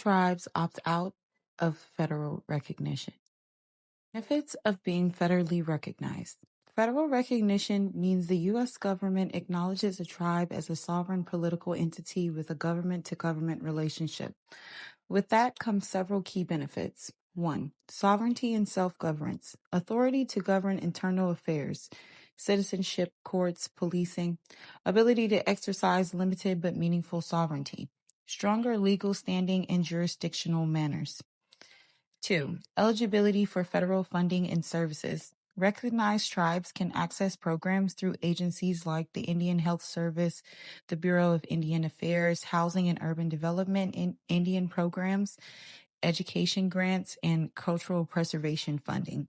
Tribes opt out of federal recognition. Benefits of being federally recognized. Federal recognition means the U.S. government acknowledges a tribe as a sovereign political entity with a government to government relationship. With that comes several key benefits. 1. Sovereignty and self governance, authority to govern internal affairs, citizenship, courts, policing, ability to exercise limited but meaningful sovereignty, stronger legal standing and jurisdictional manners. 2. Eligibility for federal funding and services. Recognized tribes can access programs through agencies like the Indian Health Service, the Bureau of Indian Affairs, Housing and Urban Development, Indian programs, education grants, and cultural preservation funding.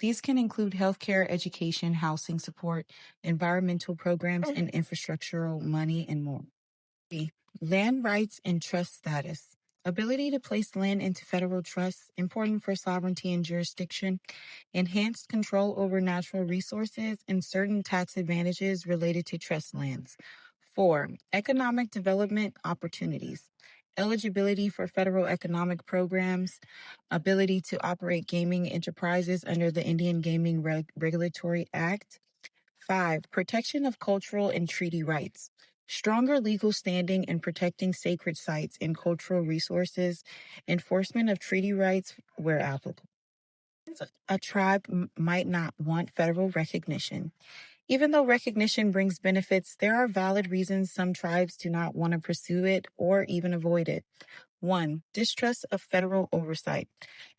These can include healthcare, education, housing support, environmental programs, and infrastructural money, and more. 3. Land rights and trust status. Ability to place land into federal trusts, important for sovereignty and jurisdiction, enhanced control over natural resources, and certain tax advantages related to trust lands. 4. Economic development opportunities. Eligibility for federal economic programs, ability to operate gaming enterprises under the Indian Gaming Regulatory Act. 5. Protection of cultural and treaty rights. Stronger legal standing in protecting sacred sites and cultural resources, enforcement of treaty rights where applicable. A tribe might not want federal recognition. Even though recognition brings benefits, there are valid reasons some tribes do not want to pursue it or even avoid it. 1. Distrust of federal oversight.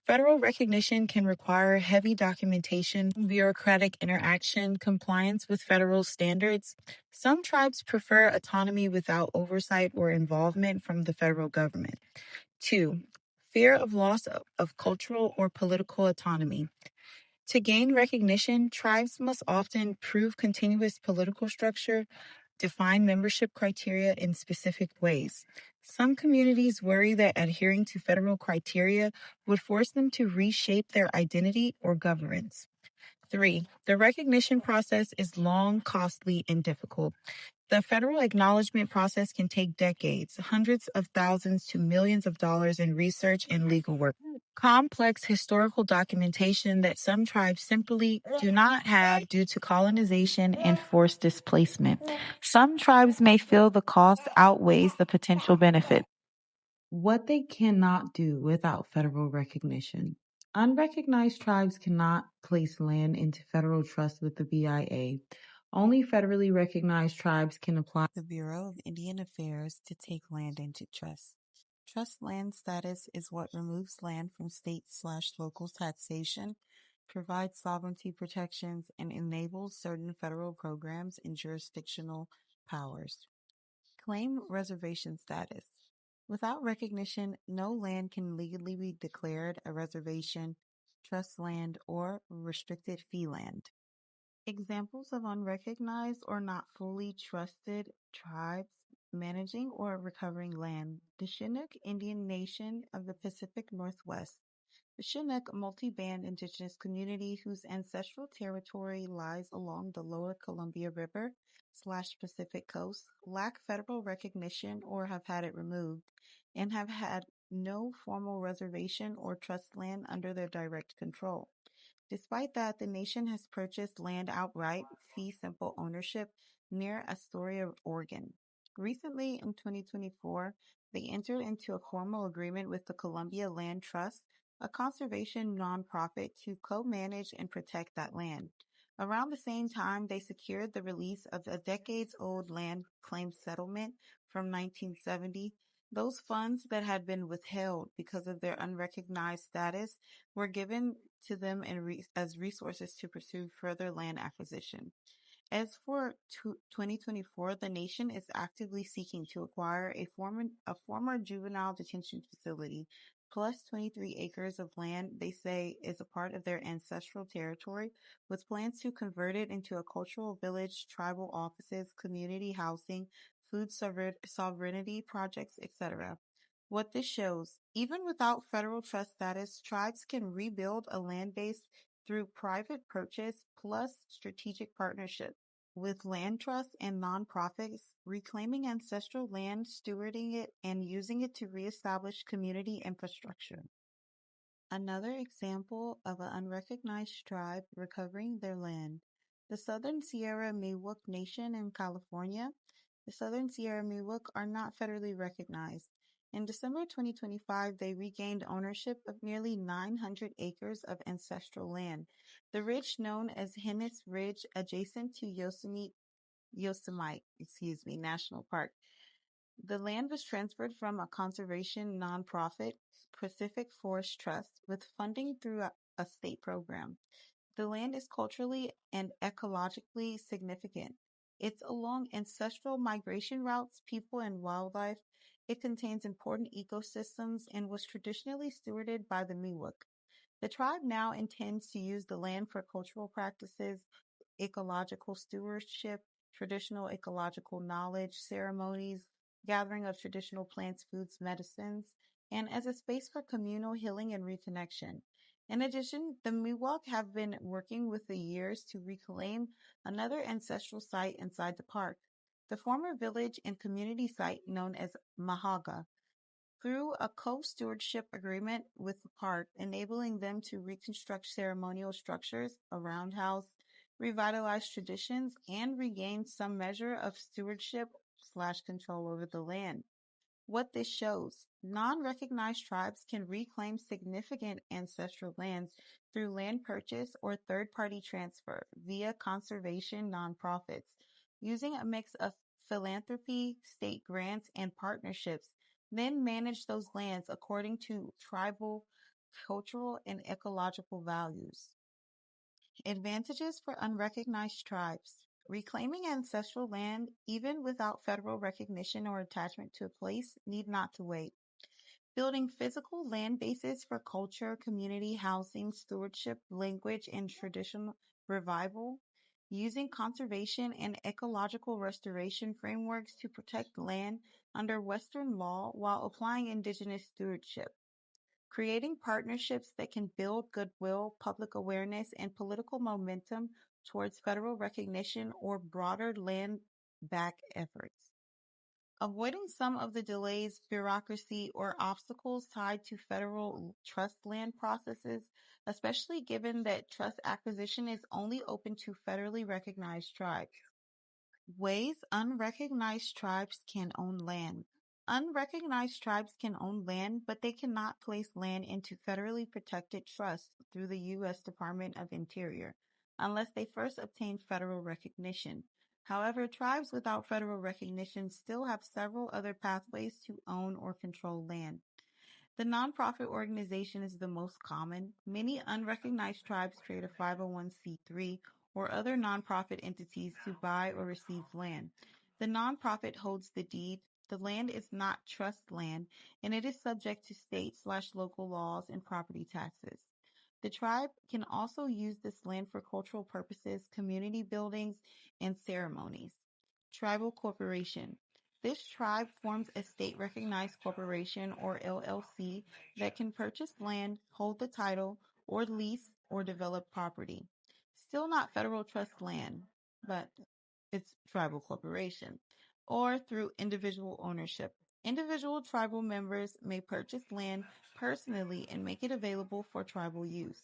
Federal recognition can require heavy documentation, bureaucratic interaction, compliance with federal standards. Some tribes prefer autonomy without oversight or involvement from the federal government. 2. Fear of loss of cultural or political autonomy. To gain recognition, tribes must often prove continuous political structure, define membership criteria in specific ways. Some communities worry that adhering to federal criteria would force them to reshape their identity or governance. 3. The recognition process is long, costly, and difficult. The federal acknowledgement process can take decades, hundreds of thousands to millions of dollars in research and legal work. Complex historical documentation that some tribes simply do not have due to colonization and forced displacement. Some tribes may feel the cost outweighs the potential benefit. What they cannot do without federal recognition. Unrecognized tribes cannot place land into federal trust with the BIA. Only federally recognized tribes can apply to the Bureau of Indian Affairs to take land into trust. Trust land status is what removes land from state/local taxation, provides sovereignty protections, and enables certain federal programs and jurisdictional powers. Claim reservation status. Without recognition, no land can legally be declared a reservation, trust land, or restricted fee land. Examples of unrecognized or not fully trusted tribes managing or recovering land. The Chinook Indian Nation of the Pacific Northwest. The Chinook, a multi-band indigenous community whose ancestral territory lies along the lower Columbia River/Pacific coast, lack federal recognition or have had it removed, and have had no formal reservation or trust land under their direct control. Despite that, the nation has purchased land outright, fee simple ownership, near Astoria, Oregon. Recently, in 2024, they entered into a formal agreement with the Columbia Land Trust, a conservation nonprofit, to co-manage and protect that land. Around the same time, they secured the release of a decades-old land claim settlement from 1970. Those funds that had been withheld because of their unrecognized status were given to them as resources to pursue further land acquisition. As for 2024, the nation is actively seeking to acquire a former juvenile detention facility, plus 23 acres of land they say is a part of their ancestral territory, with plans to convert it into a cultural village, tribal offices, community housing, food sovereignty projects, etc. What this shows, even without federal trust status, tribes can rebuild a land base through private purchase plus strategic partnership. with land trusts and nonprofits reclaiming ancestral land, stewarding it, and using it to reestablish community infrastructure. Another example of an unrecognized tribe recovering their land. The Southern Sierra Miwok Nation in California. The Southern Sierra Miwok are not federally recognized. In December 2025, they regained ownership of nearly 900 acres of ancestral land. The ridge known as Hennis Ridge, adjacent to Yosemite National Park. The land was transferred from a conservation nonprofit, Pacific Forest Trust, with funding through a state program. The land is culturally and ecologically significant. It's along ancestral migration routes, people, and wildlife. It contains important ecosystems and was traditionally stewarded by the Miwok. The tribe now intends to use the land for cultural practices, ecological stewardship, traditional ecological knowledge, ceremonies, gathering of traditional plants, foods, medicines, and as a space for communal healing and reconnection. In addition, the Miwok have been working with the years to reclaim another ancestral site inside the park, the former village and community site known as Mahaga, through a co-stewardship agreement with the park, enabling them to reconstruct ceremonial structures, a roundhouse, revitalize traditions, and regain some measure of stewardship/control over the land. What this shows, non-recognized tribes can reclaim significant ancestral lands through land purchase or third-party transfer via conservation nonprofits, using a mix of philanthropy, state grants, and partnerships, then manage those lands according to tribal, cultural, and ecological values. Advantages for unrecognized tribes. Reclaiming ancestral land, even without federal recognition or attachment to a place, need not to wait. Building physical land bases for culture, community housing, stewardship, language, and traditional revival. Using conservation and ecological restoration frameworks to protect land under Western law while applying indigenous stewardship. Creating partnerships that can build goodwill, public awareness, and political momentum towards federal recognition or broader land back efforts. Avoiding some of the delays, bureaucracy, or obstacles tied to federal trust land processes, especially given that trust acquisition is only open to federally recognized tribes. Ways unrecognized tribes can own land. Unrecognized tribes can own land, but they cannot place land into federally protected trusts through the U.S. Department of Interior unless they first obtain federal recognition. However, tribes without federal recognition still have several other pathways to own or control land. The nonprofit organization is the most common. Many unrecognized tribes create a 501c3 or other nonprofit entities to buy or receive land. The nonprofit holds the deed. The land is not trust land, and it is subject to state/local laws and property taxes. The tribe can also use this land for cultural purposes, community buildings, and ceremonies. Tribal corporation. This tribe forms a state-recognized corporation or LLC that can purchase land, hold the title, or lease or develop property. Still not federal trust land, but it's tribal corporation. Or through individual ownership. Individual tribal members may purchase land personally and make it available for tribal use.